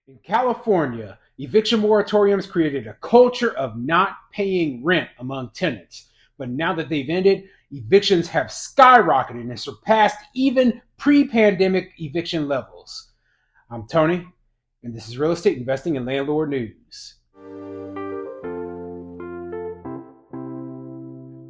In California, eviction moratoriums created a culture of not paying rent among tenants. But now that they've ended, evictions have skyrocketed and surpassed even pre pandemic eviction levels. I'm Tony, and this is Real Estate Investing and Landlord News.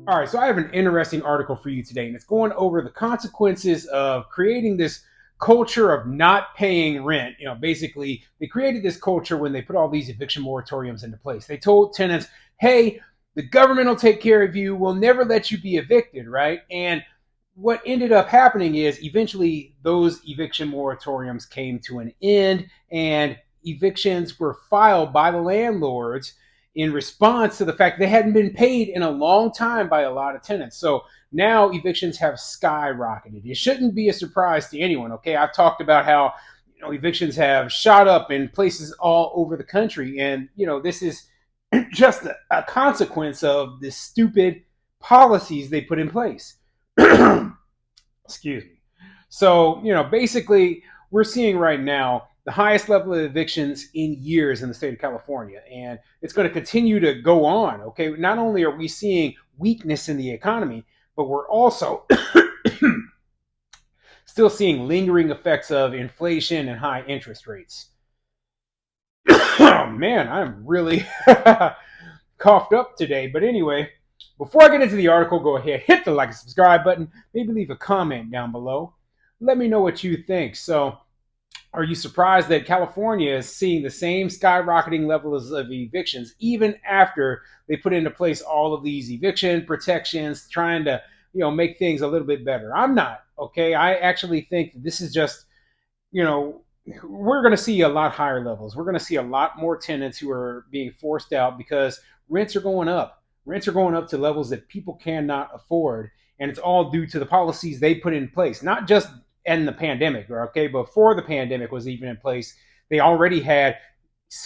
All right, so I have an interesting article for you today, and it's going over the consequences of creating this culture of not paying rent. Basically, they created this culture when they put all these eviction moratoriums into place. They told tenants, hey, the government will take care of you. We'll never let you be evicted, right? And what ended up happening is eventually those eviction moratoriums came to an end, and evictions were filed by the landlords in response to the fact they hadn't been paid in a long time by a lot of tenants. So now evictions have skyrocketed. It shouldn't be a surprise to anyone. Okay, I've talked about how evictions have shot up in places all over the country, and this is just a consequence of the stupid policies they put in place. Excuse me. So basically, we're seeing right now the highest level of evictions in years in the state of California. And it's going to continue to go on. Okay. Not only are we seeing weakness in the economy, but we're also still seeing lingering effects of inflation and high interest rates. Oh, man, I'm really coughed up today. But anyway, before I get into the article, go ahead, hit the like and subscribe button, maybe leave a comment down below. Let me know what you think. So, are you surprised that California is seeing the same skyrocketing levels of evictions even after they put into place all of these eviction protections, trying to make things a little bit better? I'm not. Okay, I actually think this is just we're going to see a lot higher levels. We're going to see a lot more tenants who are being forced out because rents are going up. Rents are going up to levels that people cannot afford, and it's all due to the policies they put in place, not just in the pandemic, okay? Before the pandemic was even in place, they already had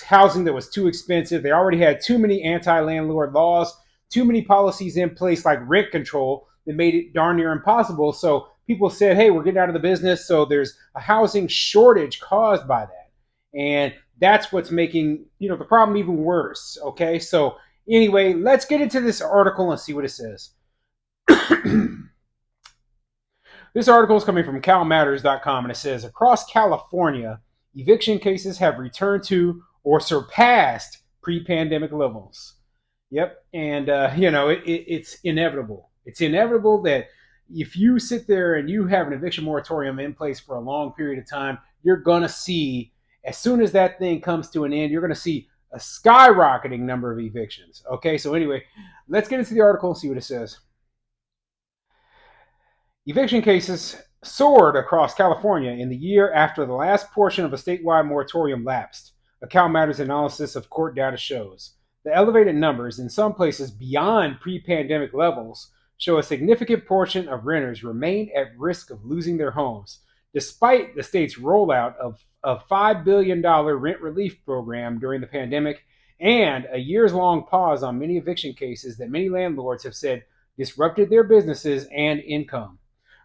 housing that was too expensive. They already had too many anti-landlord laws, too many policies in place like rent control that made it darn near impossible. So people said, hey, we're getting out of the business. So there's a housing shortage caused by that. And that's what's making, the problem even worse, okay? So anyway, let's get into this article and see what it says. This article is coming from calmatters.com, and it says, across California, eviction cases have returned to or surpassed pre-pandemic levels. Yep, and it's inevitable. It's inevitable that if you sit there and you have an eviction moratorium in place for a long period of time, you're going to see, as soon as that thing comes to an end, you're going to see a skyrocketing number of evictions. Okay, so anyway, let's get into the article and see what it says. Eviction cases soared across California in the year after the last portion of a statewide moratorium lapsed, a CalMatters analysis of court data shows. The elevated numbers, in some places beyond pre-pandemic levels, show a significant portion of renters remain at risk of losing their homes, despite the state's rollout of a $5 billion rent relief program during the pandemic and a years-long pause on many eviction cases that many landlords have said disrupted their businesses and income.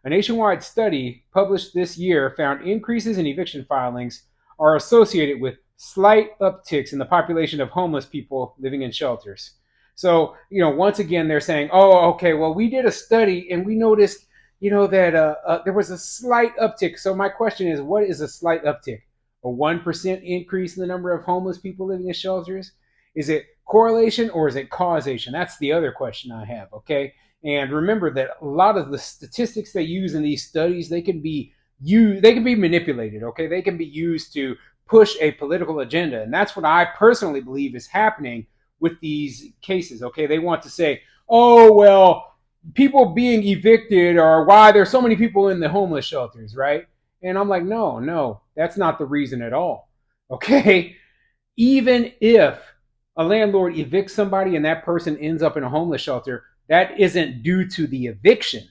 A nationwide study published this year found increases in eviction filings are associated with slight upticks in the population of homeless people living in shelters. So, once again, they're saying, oh, okay, well, we did a study and we noticed, that there was a slight uptick. So my question is, what is a slight uptick? A 1% increase in the number of homeless people living in shelters? Is it correlation or is it causation? That's the other question I have, okay? And remember that a lot of the statistics they use in these studies, they can be manipulated, okay? They can be used to push a political agenda. And that's what I personally believe is happening with these cases, okay? They want to say, oh, well, people being evicted are why there's so many people in the homeless shelters, right? And I'm like, no, that's not the reason at all, okay? Even if a landlord evicts somebody and that person ends up in a homeless shelter, that isn't due to the eviction.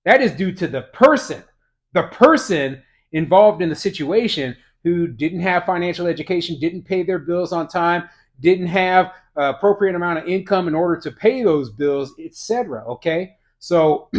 That is due to the person involved in the situation who didn't have financial education, didn't pay their bills on time, didn't have appropriate amount of income in order to pay those bills, etc. Okay, so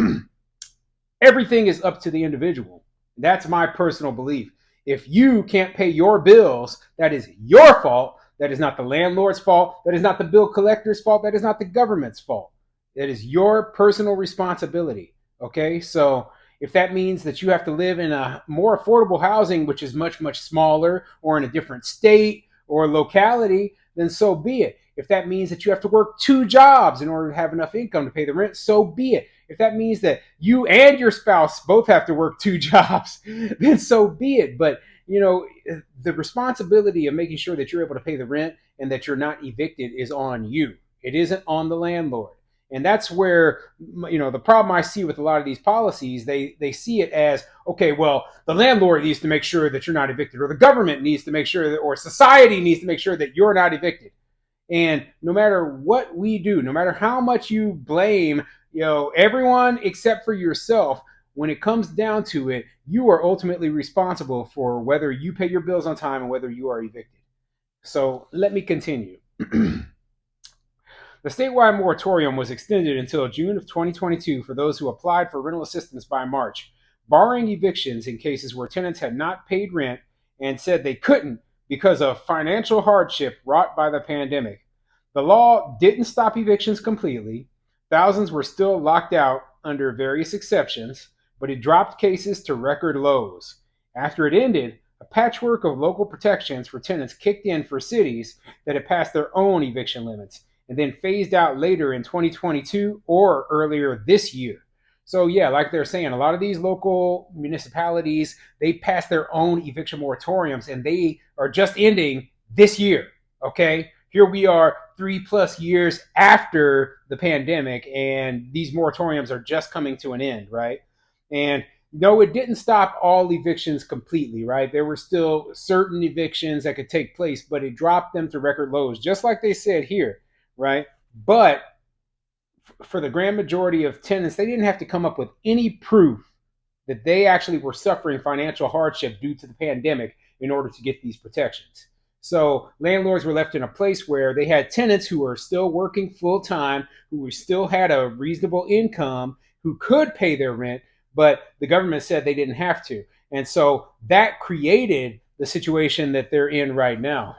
everything is up to the individual. That's my personal belief. If you can't pay your bills, that is your fault. That is not the landlord's fault. That is not the bill collector's fault. That is not the government's fault. That is your personal responsibility. Okay, so if that means that you have to live in a more affordable housing, which is much, much smaller, or in a different state or locality, then so be it. If that means that you have to work two jobs in order to have enough income to pay the rent, so be it. If that means that you and your spouse both have to work two jobs, then so be it. But, the responsibility of making sure that you're able to pay the rent and that you're not evicted is on you. It isn't on the landlord. And that's where, the problem I see with a lot of these policies, they see it as, okay, well, the landlord needs to make sure that you're not evicted, or the government needs to make sure that, or society needs to make sure that you're not evicted. And no matter what we do, no matter how much you blame, everyone except for yourself, when it comes down to it, you are ultimately responsible for whether you pay your bills on time and whether you are evicted. So let me continue. The statewide moratorium was extended until June of 2022 for those who applied for rental assistance by March, barring evictions in cases where tenants had not paid rent and said they couldn't because of financial hardship wrought by the pandemic. The law didn't stop evictions completely. Thousands were still locked out under various exceptions, but it dropped cases to record lows. After it ended, a patchwork of local protections for tenants kicked in for cities that had passed their own eviction limits and then phased out later in 2022 or earlier this year. So yeah, like they're saying, a lot of these local municipalities, they pass their own eviction moratoriums and they are just ending this year. Okay. Here we are 3+ years after the pandemic and these moratoriums are just coming to an end, right? And no, it didn't stop all evictions completely, right? There were still certain evictions that could take place, but it dropped them to record lows, just like they said here, right? But for the grand majority of tenants, they didn't have to come up with any proof that they actually were suffering financial hardship due to the pandemic in order to get these protections. So landlords were left in a place where they had tenants who were still working full time, who still had a reasonable income, who could pay their rent, but the government said they didn't have to. And so that created the situation that they're in right now.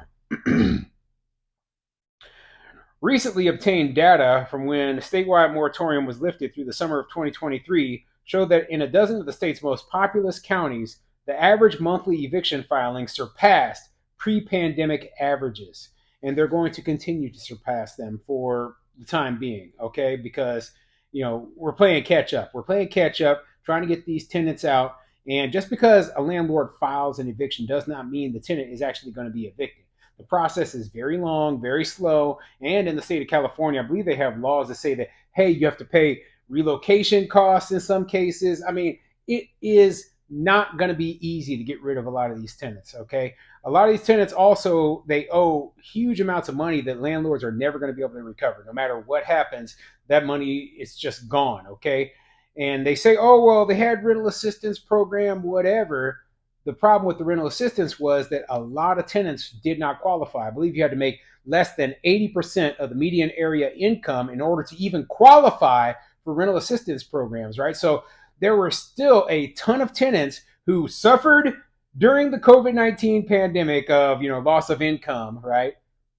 Recently obtained data from when the statewide moratorium was lifted through the summer of 2023 showed that in a dozen of the state's most populous counties, the average monthly eviction filings surpassed pre-pandemic averages. And they're going to continue to surpass them for the time being, okay? Because, we're playing catch up. We're playing catch up, trying to get these tenants out. And just because a landlord files an eviction does not mean the tenant is actually going to be evicted. The process is very long, very slow. And in the state of California, I believe they have laws that say that, hey, you have to pay relocation costs in some cases. I mean, it is not going to be easy to get rid of a lot of these tenants, okay? A lot of these tenants also, they owe huge amounts of money that landlords are never going to be able to recover. No matter what happens, that money is just gone, okay? And they say, oh, well, they had rental assistance program, whatever. The problem with the rental assistance was that a lot of tenants did not qualify. I believe you had to make less than 80% of the median area income in order to even qualify for rental assistance programs, right? So there were still a ton of tenants who suffered during the COVID-19 pandemic of, loss of income, right?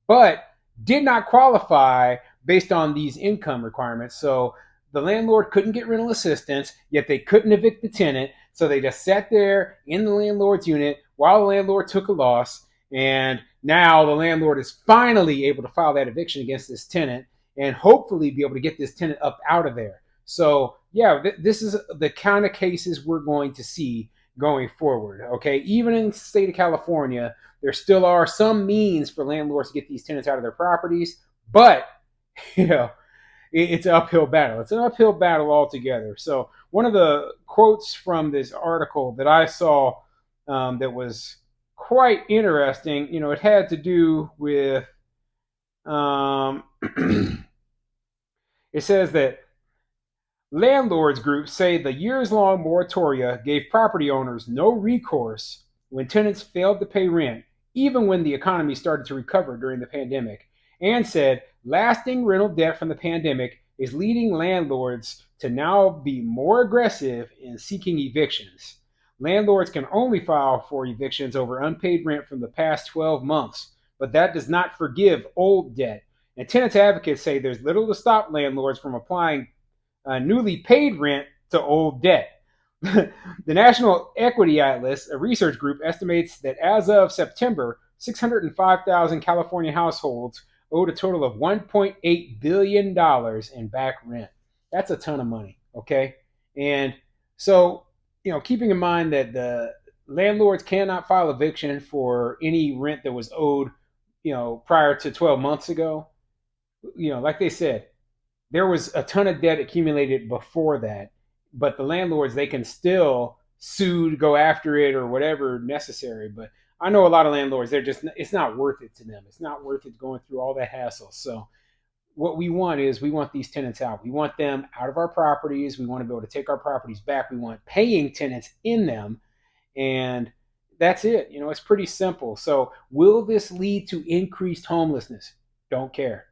But did not qualify based on these income requirements. So the landlord couldn't get rental assistance, yet they couldn't evict the tenant. So they just sat there in the landlord's unit while the landlord took a loss. And now the landlord is finally able to file that eviction against this tenant and hopefully be able to get this tenant up out of there. So yeah, this is the kind of cases we're going to see going forward. Okay, even in the state of California, there still are some means for landlords to get these tenants out of their properties, but it's an uphill battle. It's an uphill battle altogether. So one of the quotes from this article that I saw that was quite interesting, it had to do with, it says that landlords groups say the years-long moratoria gave property owners no recourse when tenants failed to pay rent, even when the economy started to recover during the pandemic, and said lasting rental debt from the pandemic is leading landlords to now be more aggressive in seeking evictions. Landlords can only file for evictions over unpaid rent from the past 12 months, but that does not forgive old debt. And tenants advocates say there's little to stop landlords from applying newly paid rent to old debt. The National Equity Atlas, a research group, estimates that as of September, 605,000 California households owed a total of $1.8 billion in back rent. That's a ton of money, okay? And so, keeping in mind that the landlords cannot file eviction for any rent that was owed, prior to 12 months ago, like they said, there was a ton of debt accumulated before that, but the landlords, they can still sue to go after it or whatever necessary. But I know a lot of landlords, it's not worth it to them. It's not worth it going through all that hassle. So what we want is we want these tenants out. We want them out of our properties. We want to be able to take our properties back. We want paying tenants in them. And that's it. It's pretty simple. So will this lead to increased homelessness? Don't care.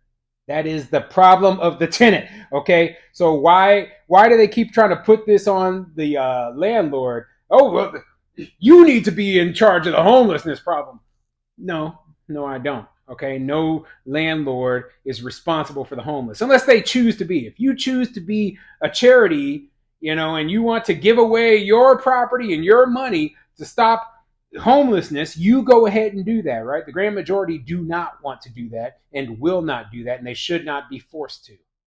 That is the problem of the tenant. Okay, so why do they keep trying to put this on the landlord? Oh well, you need to be in charge of the homelessness problem. No, no, I don't. Okay, no landlord is responsible for the homeless unless they choose to be. If you choose to be a charity, and you want to give away your property and your money to stop homelessness, you go ahead and do that, right? The grand majority do not want to do that and will not do that, and they should not be forced to.